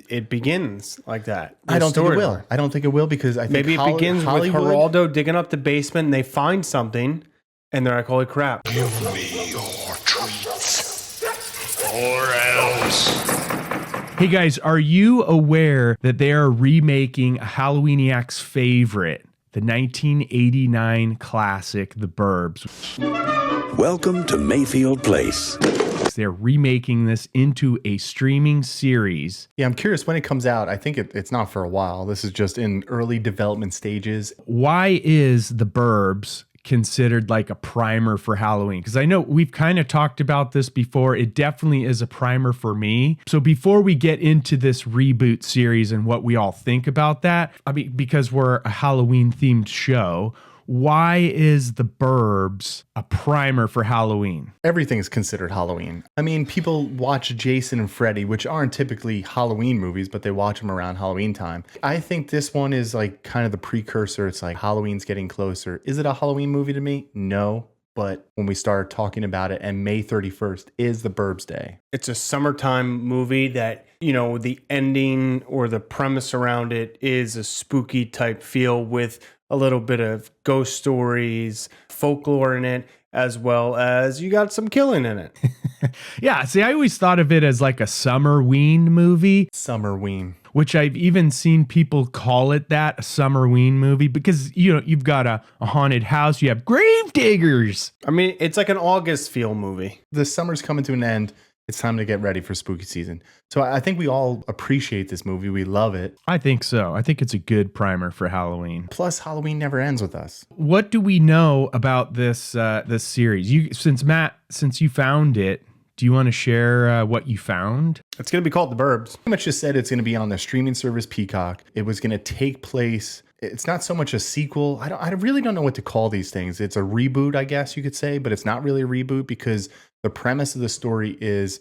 it begins like that. I don't think it will. I don't think it will because I think maybe it begins Hollywood, with Geraldo digging up the basement and they find something and they're like, holy crap. Give me your treats or else. Hey guys, are you aware that they are remaking a Halloweeniacs favorite, the 1989 classic, The Burbs? Welcome to Mayfield Place. They're remaking this into a streaming series. Yeah, I'm curious when it comes out. I think it's not for a while. This is just in early development stages. Why is The Burbs considered like a primer for Halloween? Because I know we've kind of talked about this before. It definitely is a primer for me. So before we get into this reboot series and what we all think about that, I mean, because we're a Halloween themed show, why is The Burbs a primer for Halloween? Everything's considered Halloween. I mean, people watch Jason and Freddy, which aren't typically Halloween movies, but they watch them around Halloween time. I think this one is like kind of the precursor. It's like Halloween's getting closer. Is it a Halloween movie to me? No. But when we start talking about it, and May 31st is the Burbs Day. It's a summertime movie that, you know, the ending or the premise around it is a spooky type feel with a little bit of ghost stories, folklore in it, as well as you got some killing in it. Yeah, see, I always thought of it as like a Summerween movie. Summerween. Which I've even seen people call it that, a Summerween movie, because, you know, you've got a haunted house, you have grave diggers. I mean, it's like an August feel movie. The summer's coming to an end. It's time to get ready for spooky season. So I think we all appreciate this movie. We love it. I think so. I think it's a good primer for Halloween. Plus, Halloween never ends with us. What do we know about this this series? Since you found it, do you want to share what you found? It's going to be called The Burbs. Pretty much just said it's going to be on the streaming service Peacock. It was going to take place. It's not so much a sequel. I really don't know what to call these things. It's a reboot, I guess you could say, but it's not really a reboot because the premise of the story is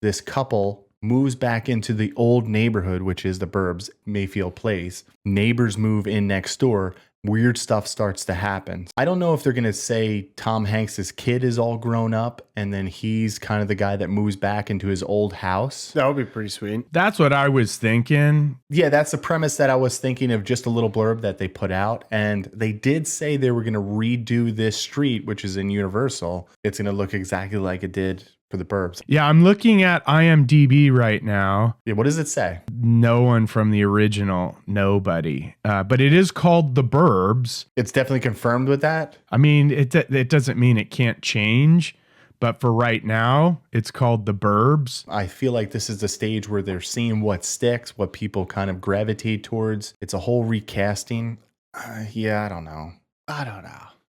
this couple moves back into the old neighborhood, which is the Burbs, Mayfield Place. Neighbors move in next door. Weird stuff starts to happen. I don't know if they're going to say Tom Hanks' kid is all grown up and then he's kind of the guy that moves back into his old house. That would be pretty sweet. That's what I was thinking. Yeah, that's the premise that I was thinking of, just a little blurb that they put out. And they did say they were going to redo this street, which is in Universal. It's going to look exactly like it did for the Burbs. Yeah, I'm looking at IMDb right now. Yeah, what does it say? No one from the original, nobody. But it is called The Burbs. It's definitely confirmed with that? I mean, it doesn't mean it can't change, but for right now, it's called The Burbs. I feel like this is the stage where they're seeing what sticks, what people kind of gravitate towards. It's a whole recasting. Yeah, I don't know.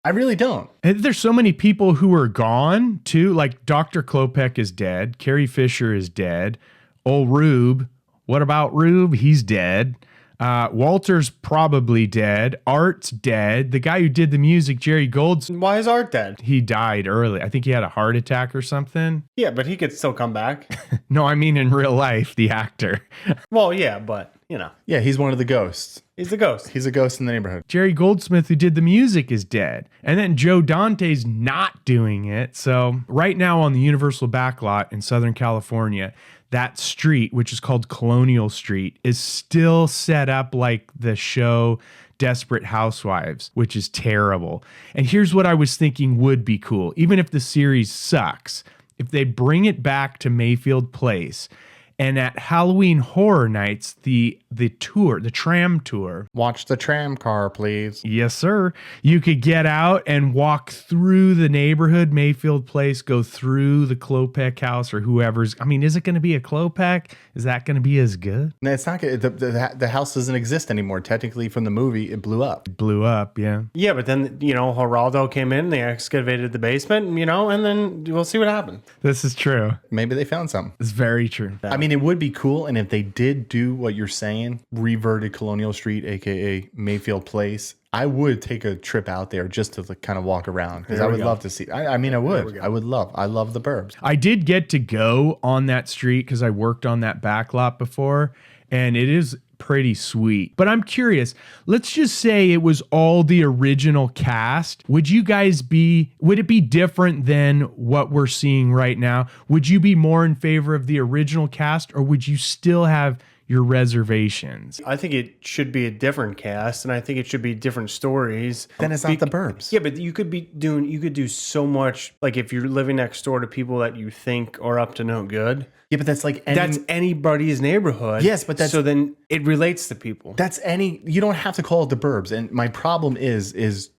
I really don't. And there's so many people who are gone, too. Like Dr. Klopek is dead. Carrie Fisher is dead. Old Rube. What about Rube? He's dead. Walter's probably dead. Art's dead. The guy who did the music, Jerry Goldsmith. Why is Art dead? He died early. I think he had a heart attack or something. Yeah, but he could still come back. No, I mean in real life, the actor. Well, yeah, but, you know. Yeah, he's one of the ghosts. He's a ghost. He's a ghost in the neighborhood. Jerry Goldsmith, who did the music, is dead. And then Joe Dante's not doing it. So right now on the Universal backlot in Southern California, that street, which is called Colonial Street, is still set up like the show Desperate Housewives, which is terrible. And here's what I was thinking would be cool, even if the series sucks, if they bring it back to Mayfield Place. And at Halloween Horror Nights, the tour, the tram tour. Watch the tram car, please. Yes, sir. You could get out and walk through the neighborhood, Mayfield Place, go through the Klopek house or whoever's. I mean, is it going to be a Klopek? Is that going to be as good? No, it's not good. The house doesn't exist anymore. Technically, from the movie, it blew up. It blew up, yeah. Yeah, but then, you know, Geraldo came in, they excavated the basement, you know, and then we'll see what happened. This is true. Maybe they found something. It's very true. I mean, it would be cool, and if they did do what you're saying, reverted Colonial Street, aka Mayfield Place, I would take a trip out there just to kind of walk around because I would love to see. I mean, I would. I love the Burbs. I did get to go on that street because I worked on that backlot before, and it is pretty sweet. But I'm curious, let's just say it was all the original cast. Would it be different than what we're seeing right now? Would you be more in favor of the original cast, or would you still have your reservations. I think it should be a different cast, and I think it should be different stories. Then it's not the Burbs. Yeah, but you could do so much. Like if you're living next door to people that you think are up to no good. Yeah, but that's like That's anybody's neighborhood. Yes, but that's- so then it relates to people. that's you don't have to call it the Burbs. And my problem is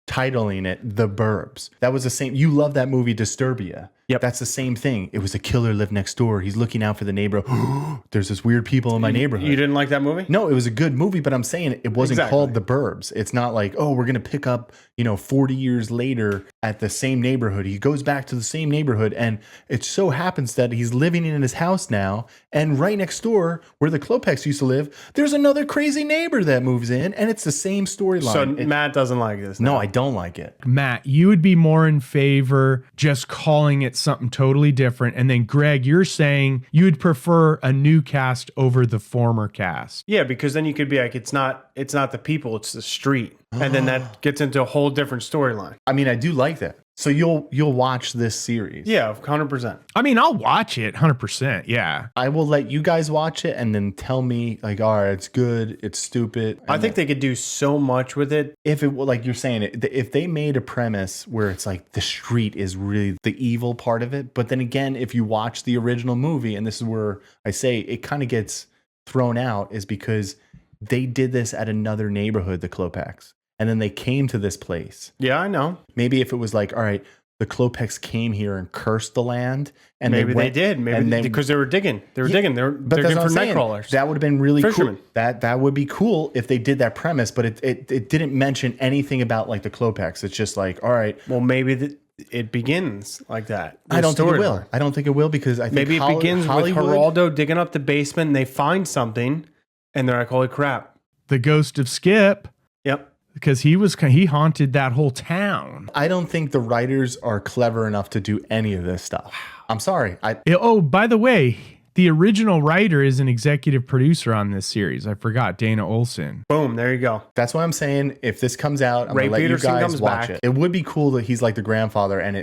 titling it The Burbs. That was the same. You love that movie Disturbia. Yep. That's the same thing. It was a killer lived next door. He's looking out for the neighbor. There's this weird people in my neighborhood. You didn't like that movie? No, it was a good movie, but I'm saying it wasn't Exactly. called The Burbs. It's not like, oh, we're going to pick up, 40 years later at the same neighborhood. He goes back to the same neighborhood, and it so happens that he's living in his house now, and right next door, where the Klopeks used to live, there's another crazy neighbor that moves in, and it's the same storyline. So Matt doesn't like this. No, I don't like it. Matt, you would be more in favor just calling it something totally different. And then Greg, you're saying you would prefer a new cast over the former cast. Yeah, because then you could be like, it's not the people, it's the street. And then that gets into a whole different storyline. I mean, I do like that. So you'll watch this series. Yeah, 100%. I mean, I'll watch it 100%. Yeah. I will let you guys watch it and then tell me like, all right, it's good, it's stupid. I think they could do so much with it. If it like you're saying it, if they made a premise where it's like the street is really the evil part of it, but then again, if you watch the original movie, and this is where I say it kind of gets thrown out, is because they did this at another neighborhood, the Klopeks, and then they came to this place. Yeah, I know. Maybe if it was like, all right, the Klopeks came here and cursed the land, and Maybe they did. Maybe because they were digging. They're digging. They're but that's digging what for I'm saying. nightcrawlers. That would have been really Fishermen. cool. That would be cool if they did that premise, but it didn't mention anything about like the Klopeks. It's just like, all right, Well, maybe it begins like that. I don't think it storyline. will. I don't think it will because I think Maybe it begins Hollywood, with Geraldo digging up the basement and they find something and they're like, holy crap. The ghost of Skip, Yep. because he haunted that whole town. I don't think the writers are clever enough to do any of this stuff. I'm sorry. Oh, by the way, the original writer is an executive producer on this series. I forgot, Dana Olson. Boom. There you go. That's what I'm saying. If this comes out, I'm Ray gonna let Peterson you guys comes watch back. it. It would be cool that he's like the grandfather and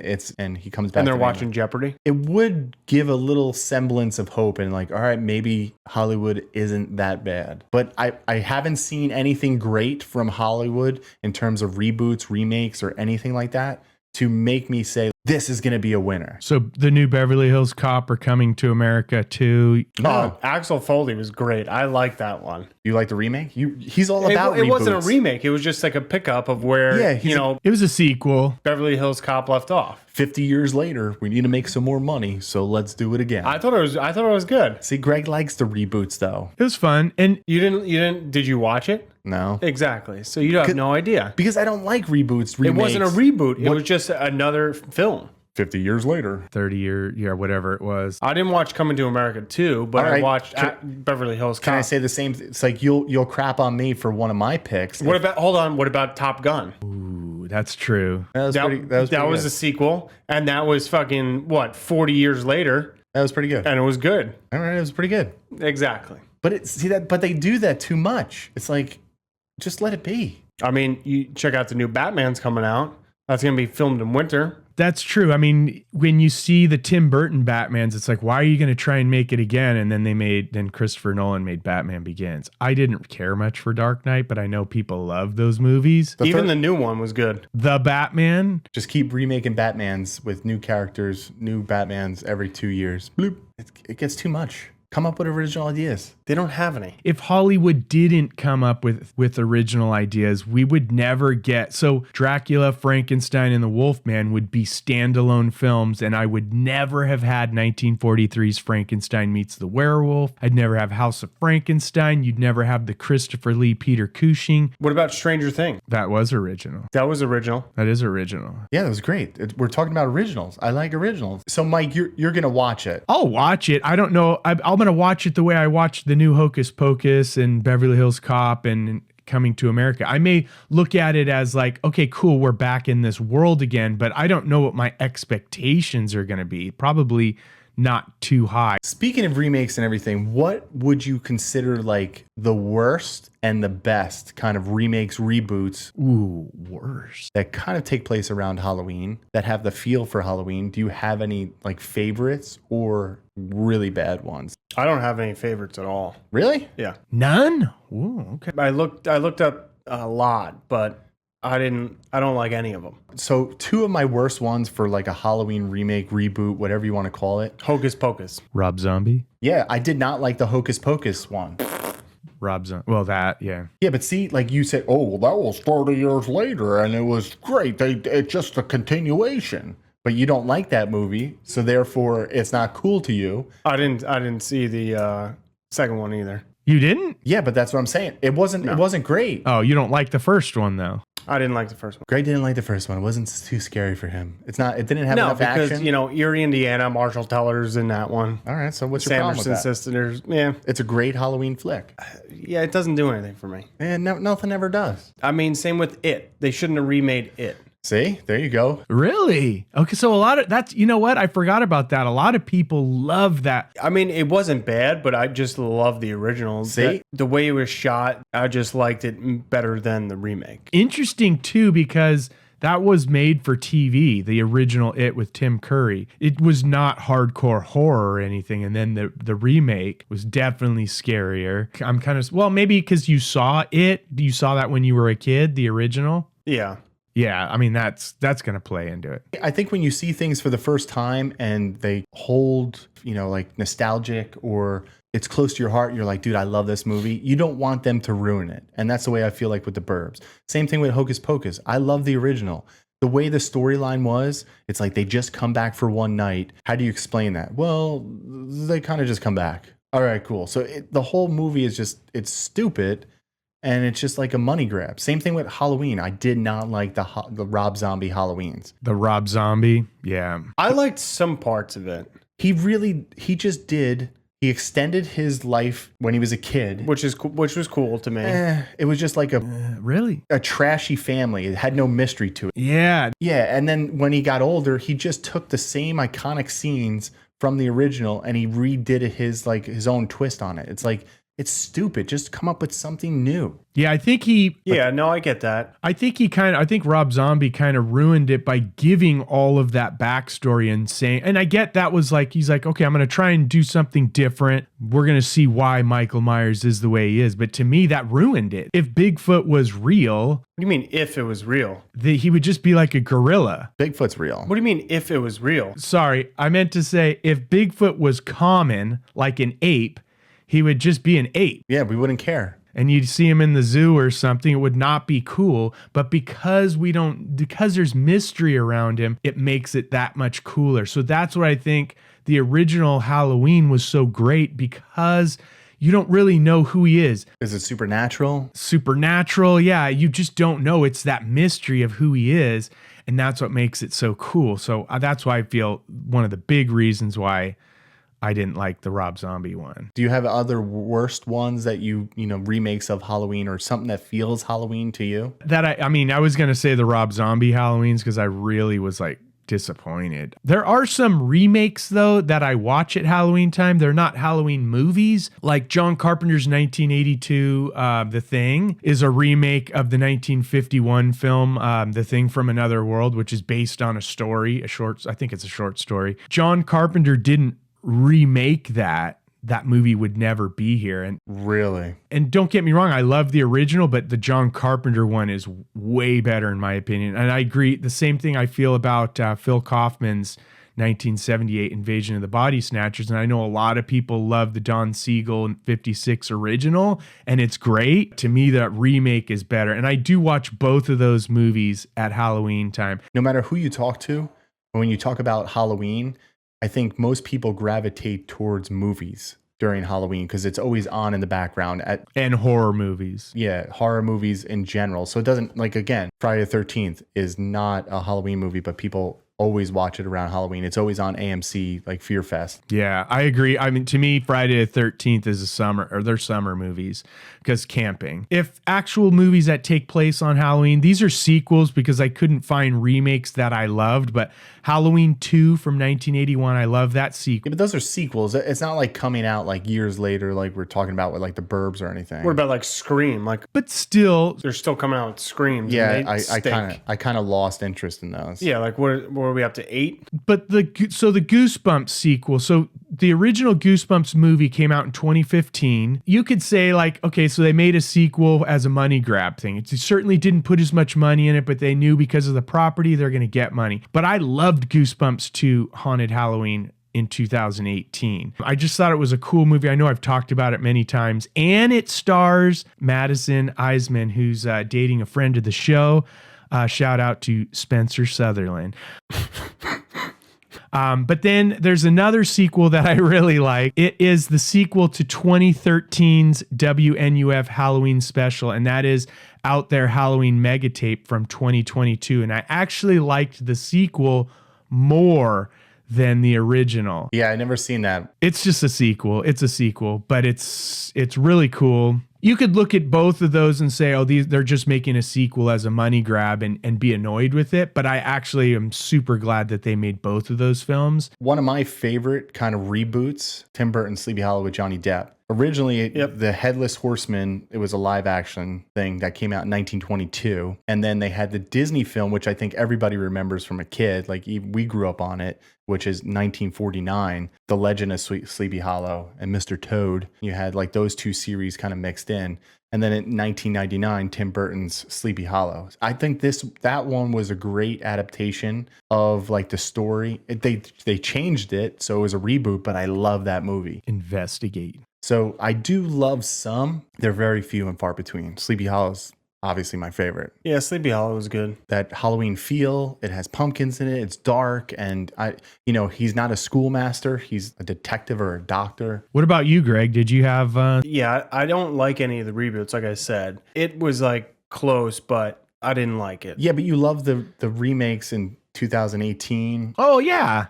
he comes back. And they're to the watching Jeopardy. it would give a little semblance of hope and like, all right, maybe Hollywood isn't that bad. But I haven't seen anything great from Hollywood in terms of reboots, remakes, or anything like that to make me say this is going to be a winner. So the new Beverly Hills Cop are coming to America too. No. Axel Foley was great. I like that one. You like the remake? He's all about It wasn't a reboots. remake. It was just like a pickup of where, Yeah, he's It was a sequel. Beverly Hills Cop left off. 50 years later, we need to make some more money, so let's do it again. I thought it was good. See, Greg likes the reboots though. It was fun. And You didn't did you watch it? No. Exactly. So you have no idea. Because I don't like reboots, It remakes. wasn't a reboot. It was just another film. 50 years later. 30-year, yeah, whatever it was. I didn't watch Coming to America 2, but All I right. watched Beverly Hills Cop. Can I say the same? It's like you'll crap on me for one of my picks. What about Top Gun? Ooh, that's true. That was pretty That good. was a sequel, and that was fucking 40 years later, That was pretty good. and it was good. All right, it was pretty good. Exactly. But but they do that too much. It's like, just let it be. I mean, you check out the new Batman's coming out. That's gonna be filmed in winter. That's true. I mean, when you see the Tim Burton Batmans, it's like, why are you going to try and make it again? And then Christopher Nolan made Batman Begins. I didn't care much for Dark Knight, but I know people love those movies. Even the new one was good. The Batman, Just keep remaking Batmans with new characters, new Batmans every 2 years. Bloop. It gets too much. Come up with original ideas. They don't have any. if Hollywood didn't come up with original ideas, we would never get. So Dracula, Frankenstein, and the Wolfman would be standalone films, and I would never have had 1943's Frankenstein Meets the Werewolf. I'd never have House of Frankenstein. You'd never have the Christopher Lee Peter Cushing. What about Stranger Things? That was original. That was original. That is original. Yeah, that was great. We're talking about originals. I like originals. So, Mike, you're gonna watch it. I'll watch it. I don't know. I'm going to watch it the way I watched the new Hocus Pocus and Beverly Hills Cop and Coming to America. I may look at it as like, okay, cool, we're back in this world again, but I don't know what my expectations are going to be. Probably not too high. Speaking of remakes and everything, what would you consider like the worst and the best kind of remakes, reboots Ooh, worse. that kind of take place around Halloween that have the feel for Halloween? Do you have any like favorites or really bad ones. I don't have any favorites at all. Really? Yeah. None? Ooh, okay. I looked up a lot, but I don't like any of them. So 2 of my worst ones for like a Halloween remake, reboot, whatever you want to call it. Hocus Pocus. Rob Zombie? Yeah, I did not like the Hocus Pocus one. Rob Zombie. Well, that, yeah. Yeah, but see, like you said, oh, well, that was 30 years later and it was great. It's just a continuation. But you don't like that movie, so therefore it's not cool to you. I didn't see the second one either. You didn't? Yeah, but that's what I'm saying. It wasn't great. Oh, you don't like the first one, though? I didn't like the first one. Greg didn't like the first one. It wasn't too scary for him. It didn't have No, enough because action. Erie, Indiana, Marshall Teller's in that one. All right, so what's your problem with Sanderson that? Sisters. Yeah, It's a great Halloween flick. yeah. It doesn't do anything for me. And nothing ever does. I mean, same with It. They shouldn't have remade It. See? There you go. Really? Okay, so a lot of that's, you know what? I forgot about that. A lot of people love that. I mean, it wasn't bad, but I just love the original. See? The way it was shot, I just liked it better than the remake. Interesting, too, because that was made for TV, the original It with Tim Curry. It was not hardcore horror or anything. And then the remake was definitely scarier. I'm kind of, well, maybe because you saw it. You saw that when you were a kid, the original? Yeah. Yeah, I mean, that's going to play into it. I think when you see things for the first time and they hold, like nostalgic or it's close to your heart, you're like, dude, I love this movie. You don't want them to ruin it. And that's the way I feel like with the Burbs. Same thing with Hocus Pocus. I love the original. The way the storyline was, it's like they just come back for one night. How do you explain that? Well, they kind of just come back. All right, cool. So the whole movie is it's stupid. And it's just like a money grab. Same thing with Halloween. I did not like the Rob Zombie Halloweens. The Rob Zombie, yeah. I liked some parts of it, He extended his life when he was a kid. which was cool to me. It was just like Really? a trashy family. It had no mystery to it. Yeah. Yeah, and then when he got older, he just took the same iconic scenes from the original and he redid it his own twist on it. It's like, it's stupid. Just come up with something new. Yeah, I think I get that. I think Rob Zombie kind of ruined it by giving all of that backstory and saying, and I get that was like, he's like, okay, I'm going to try and do something different. We're going to see why Michael Myers is the way he is. But to me, that ruined it. If Bigfoot was real, What do you mean if it was real? he would just be like a gorilla. Bigfoot's real. What do you mean if it was real? Sorry, I meant to say if Bigfoot was common, like an ape, he would just be an ape. Yeah, we wouldn't care. And you'd see him in the zoo or something, it would not be cool. But because there's mystery around him, it makes it that much cooler. So that's what I think the original Halloween was so great, because you don't really know who he is. Is it supernatural? Supernatural, yeah, you just don't know. It's that mystery of who he is. And that's what makes it so cool. So that's why I feel one of the big reasons why I didn't like the Rob Zombie one. Do you have other worst ones that remakes of Halloween or something that feels Halloween to you? I was going to say the Rob Zombie Halloweens because I really was like disappointed. There are some remakes though that I watch at Halloween time. They're not Halloween movies. Like John Carpenter's 1982 The Thing is a remake of the 1951 film The Thing from Another World, which is based on a story, I think it's a short story. John Carpenter didn't remake that movie would never be here. And Really? And don't get me wrong, I love the original, but the John Carpenter one is way better in my opinion. And I agree, the same thing I feel about Phil Kaufman's 1978 Invasion of the Body Snatchers. And I know a lot of people love the Don Siegel 56 original, and it's great. To me, that remake is better. And I do watch both of those movies at Halloween time. No matter who you talk to, when you talk about Halloween, I think most people gravitate towards movies during Halloween because it's always on in the background. And horror movies. Yeah, horror movies in general. So it doesn't, like, again, Friday the 13th is not a Halloween movie, but people always watch it around Halloween. It's always on AMC, like Fear Fest. Yeah, I agree. I mean, to me, Friday the 13th is they're summer movies because camping. If actual movies that take place on Halloween, these are sequels because I couldn't find remakes that I loved, but Halloween 2 from 1981, I love that sequel. Yeah, but those are sequels. It's not like coming out like years later, like we're talking about with like the Burbs or anything. What about like Scream? Like But still, they're still coming out with Screams. Yeah, and they I stink. kind of lost interest in those. Yeah, like what are we up to 8? but the Goosebumps sequel, so the original Goosebumps movie came out in 2015. You could say like, okay, so they made a sequel as a money grab thing. It certainly didn't put as much money in it, but they knew because of the property, they're going to get money. But I loved Goosebumps 2 Haunted Halloween in 2018. I just thought it was a cool movie. I know I've talked about it many times. And it stars Madison Eisman, who's dating a friend of the show. Shout out to Spencer Sutherland. But then there's another sequel that I really like. It is the sequel to 2013's WNUF Halloween special, and that is Out There Halloween Megatape from 2022. And I actually liked the sequel more than the original. Yeah, I never seen that. It's just a sequel. It's a sequel, but it's really cool. You could look at both of those and say, oh, they're just making a sequel as a money grab and be annoyed with it. But I actually am super glad that they made both of those films. One of my favorite kind of reboots, Tim Burton's Sleepy Hollow with Johnny Depp. Originally, the Headless Horseman, it was a live action thing that came out in 1922. And then they had the Disney film, which I think everybody remembers from a kid. Like we grew up on it, which is 1949, The Legend of Sleepy Hollow and Mr. Toad. You had like those two series kind of mixed in. And then in 1999, Tim Burton's Sleepy Hollow. I think that one was a great adaptation of like the story. They changed it, so it was a reboot, but I love that movie. Investigate. So I do love some. They're very few and far between. Sleepy Hollow's obviously my favorite. Yeah, Sleepy Hollow was good. That Halloween feel, it has pumpkins in it, it's dark, and he's not a schoolmaster, he's a detective or a doctor. What about you, Greg? Did you have Yeah, I don't like any of the reboots, like I said. It was like close, but I didn't like it. Yeah, but you love the remakes in 2018. Oh yeah.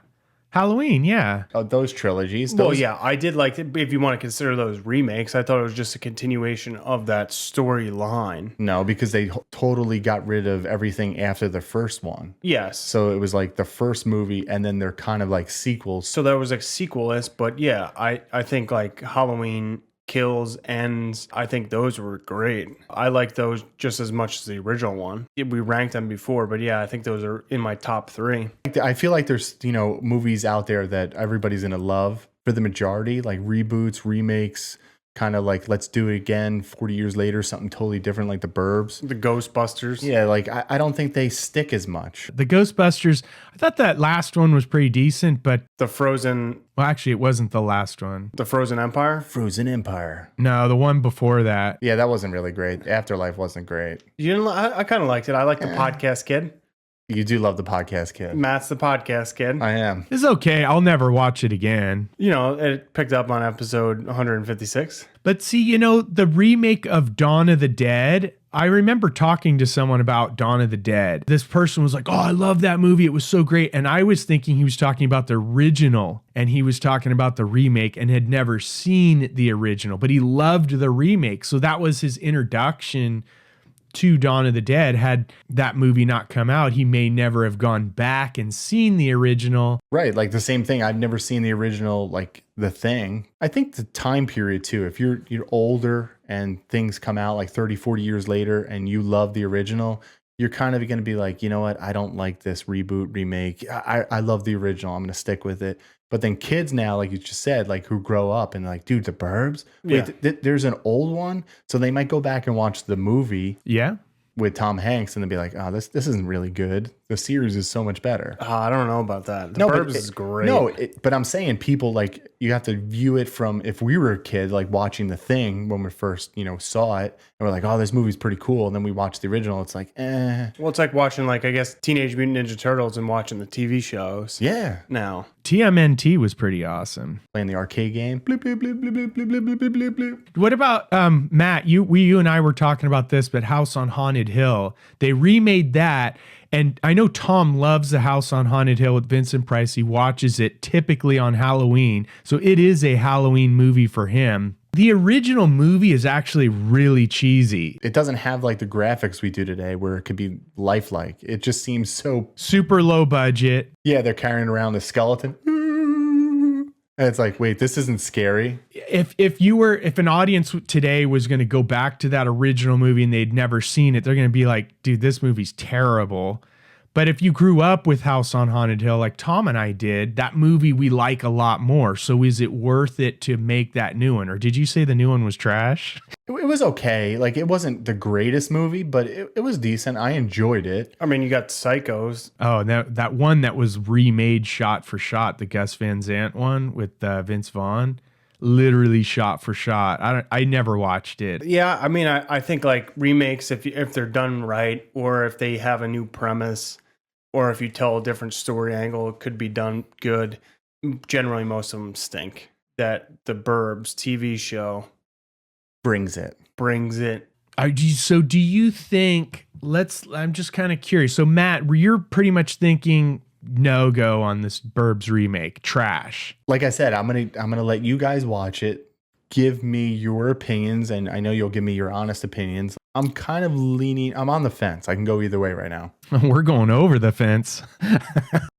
Halloween, yeah. Those trilogies. Well, yeah, I did like it. If you want to consider those remakes, I thought it was just a continuation of that storyline. No, because they totally got rid of everything after the first one. Yes. So it was like the first movie, and then they're kind of like sequels. So there was like sequel-esque, but yeah, I think like Halloween Kills, Ends, I think those were great. I like those just as much as the original one. We ranked them before, but yeah, I think those are in my top 3. I feel like there's, movies out there that everybody's going to love for the majority, like reboots, remakes, kind of like let's do it again 40 years later, something totally different, like the Burbs. The Ghostbusters. Yeah, like I don't think they stick as much. The Ghostbusters? I thought that last one was pretty decent, but The Frozen. Well, actually, it wasn't the last one. The Frozen Empire. Frozen Empire. No, the one before that. Yeah, that wasn't really great. Afterlife wasn't great. You didn't? I kind of liked it. I like the podcast kid. You do love the podcast kid. Matt's the podcast kid. I am. It's okay. I'll never watch it again. It picked up on episode 156. But see, the remake of Dawn of the Dead, I remember talking to someone about Dawn of the Dead. This person was like, oh, I love that movie. It was so great. And I was thinking he was talking about the original and he was talking about the remake and had never seen the original, but he loved the remake. So that was his introduction to Dawn of the Dead. Had that movie not come out, he may never have gone back and seen the original. Right, like the same thing. I've never seen the original, like The Thing. I think the time period too, if you're older and things come out like 30, 40 years later and you love the original, you're kind of going to be like, you know what? I don't like this reboot, remake. I love the original. I'm going to stick with it. But then kids now, like you just said, like who grow up and like, dude, the Burbs. Yeah. Wait, there's an old one. So they might go back and watch the movie. Yeah. With Tom Hanks, and they'll be like, oh, this isn't really good. The series is so much better. I don't know about that. The Burbs is great. No, but I'm saying people, like, you have to view it from, if we were a kid, like watching The Thing when we first, saw it, and we're like, oh, this movie's pretty cool. And then we watch the original. It's like, eh. Well, it's like watching, like, I guess, Teenage Mutant Ninja Turtles and watching the TV shows. Yeah. Now. TMNT was pretty awesome. Playing the arcade game. Bloop, bloop, bloop, bloop, bloop, bloop, bloop, bloop, bloop, bloop. What about, Matt, you and I were talking about this, but House on Haunted Hill, they remade that. And I know Tom loves the House on Haunted Hill with Vincent Price. He watches it typically on Halloween. So it is a Halloween movie for him. The original movie is actually really cheesy. It doesn't have like the graphics we do today where it could be lifelike. It just seems so super low budget. Yeah, they're carrying around a skeleton. And it's like, wait, this isn't scary. If an audience today was going to go back to that original movie and they'd never seen it, they're going to be like, dude, this movie's terrible. But if you grew up with House on Haunted Hill, like Tom and I did, that movie we like a lot more. So is it worth it to make that new one? Or did you say the new one was trash? It was okay. Like, it wasn't the greatest movie, but it was decent. I enjoyed it. I mean, you got Psychos. Oh, that one that was remade shot for shot, the Gus Van Sant one with Vince Vaughn, literally shot for shot. I never watched it. Yeah, I mean, I think like remakes, if they're done right, or if they have a new premise, or if you tell a different story angle, it could be done good. Generally, most of them stink. That the Burbs TV show Brings it. So do you think, I'm just kind of curious. So Matt, you're pretty much thinking no go on this Burbs remake, trash. Like I said, I'm gonna let you guys watch it. Give me your opinions, and I know you'll give me your honest opinions. I'm kind of leaning. I'm on the fence. I can go either way right now. We're going over the fence.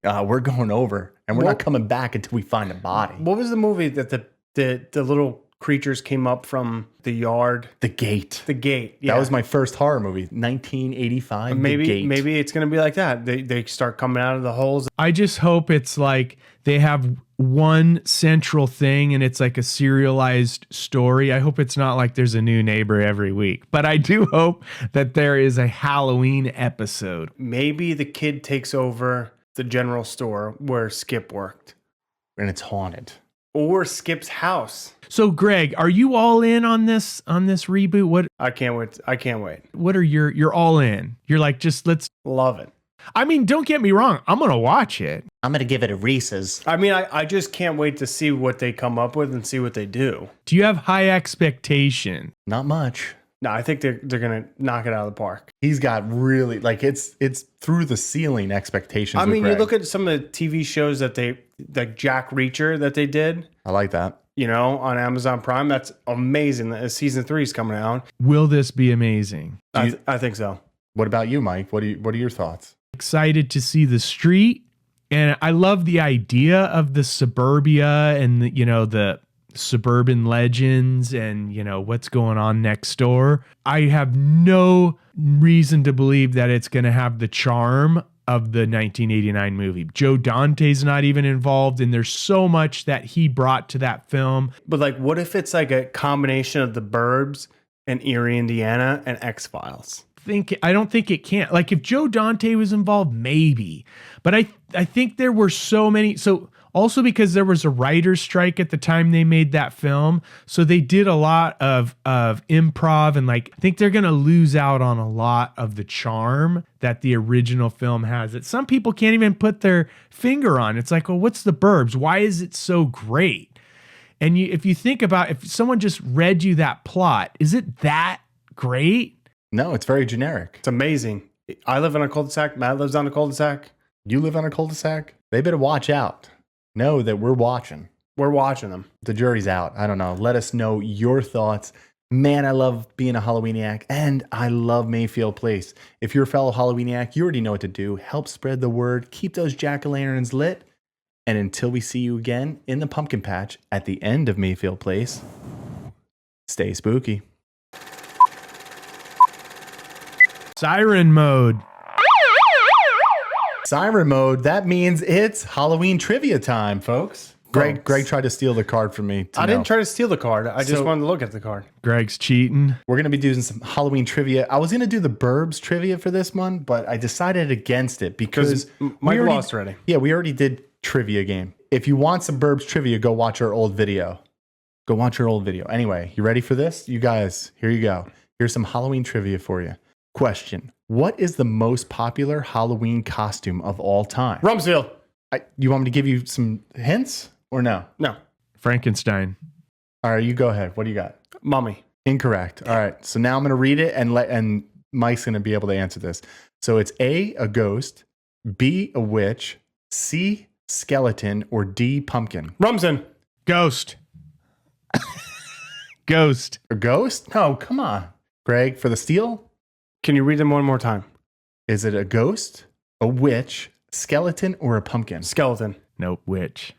We're going over, and we're not coming back until we find a body. What was the movie that the little creatures came up from the yard? The Gate. The Gate. Yeah. That was my first horror movie, 1985. Maybe The Gate. it's going to be like that. They start coming out of the holes. I just hope it's like they have one central thing and it's like a serialized story. I hope it's not like there's a new neighbor every week, but I do hope that there is a Halloween episode. Maybe the kid takes over the general store where Skip worked. And it's haunted. Or Skip's house. So Greg, are you all in on this reboot? What I can't wait. What are you're all in? You're like, just let's Love it. I mean, don't get me wrong. I'm going to watch it. I'm going to give it a Reese's. I mean, I just can't wait to see what they come up with and see what they do. Do you have high expectation? Not much. No, I think they're going to knock it out of the park. He's got really, like, it's through the ceiling expectations. I mean, with you Greg. look at some of the TV shows that like Jack Reacher that they did, I like that. you know, on Amazon Prime. That's amazing. Season 3 is coming out. Will this be amazing? I think so. What about you, Mike? What are your thoughts? Excited to see the street, and I love the idea of the suburbia and the suburban legends and what's going on next door. I have no reason to believe that it's going to have the charm of the 1989 movie. Joe Dante's not even involved, and there's so much that he brought to that film. But like, what if it's like a combination of the Burbs and Erie, Indiana and X-Files? I don't think it can. Like if Joe Dante was involved, maybe. But I think there were so many. So also because there was a writer's strike at the time they made that film. So they did a lot of improv, and like I think they're gonna lose out on a lot of the charm that the original film has that some people can't even put their finger on. It's like, well, what's the Burbs? Why is it so great? And if you think about if someone just read you that plot, is it that great? No, it's very generic. It's amazing. I live in a cul-de-sac. Matt lives on a cul-de-sac. You live on a cul-de-sac? They better watch out. Know that we're watching. We're watching them. The jury's out. I don't know. Let us know your thoughts. Man, I love being a Halloweeniac, and I love Mayfield Place. If you're a fellow Halloweeniac, you already know what to do. Help spread the word. Keep those jack-o'-lanterns lit. And until we see you again in the pumpkin patch at the end of Mayfield Place, stay spooky. Siren mode. Siren mode, that means it's Halloween trivia time, folks. Greg tried to steal the card from me. I didn't try to steal the card. I just wanted to look at the card. Greg's cheating. We're going to be doing some Halloween trivia. I was going to do the Burbs trivia for this one, but I decided against it because Mike lost already. Yeah, we already did trivia game. If you want some Burbs trivia, go watch our old video. Go watch our old video. Anyway, you ready for this? You guys, here you go. Here's some Halloween trivia for you. Question. What is the most popular Halloween costume of all time? Rumsfeld. You want me to give you some hints or no? No. Frankenstein. All right, you go ahead. What do you got? Mummy. Incorrect. All right. So now I'm going to read it and Mike's going to be able to answer this. So it's A, a ghost, B, a witch, C, skeleton, or D, pumpkin. Rumsen. Ghost. Ghost. A ghost? No, come on. Greg, for the steal? Can you read them one more time? Is it a ghost, a witch, skeleton, or a pumpkin? Skeleton. Nope, witch.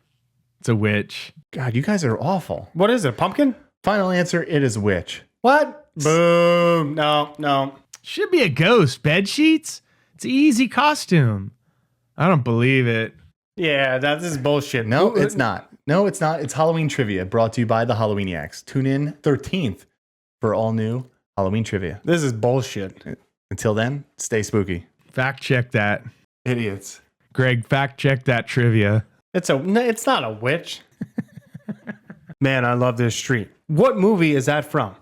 It's a witch. God, you guys are awful. What is it? A pumpkin? Final answer, it is witch. What? Boom. No. Should be a ghost. Bed sheets? It's an easy costume. I don't believe it. Yeah, that is bullshit. No, it's not. No, it's not. It's Halloween trivia brought to you by the Halloweeniacs. Tune in 13th for all new Halloween trivia. This is bullshit. Until then, stay spooky. Fact check that. Idiots. Greg, fact check that trivia. It's not a witch. Man, I love this street. What movie is that from?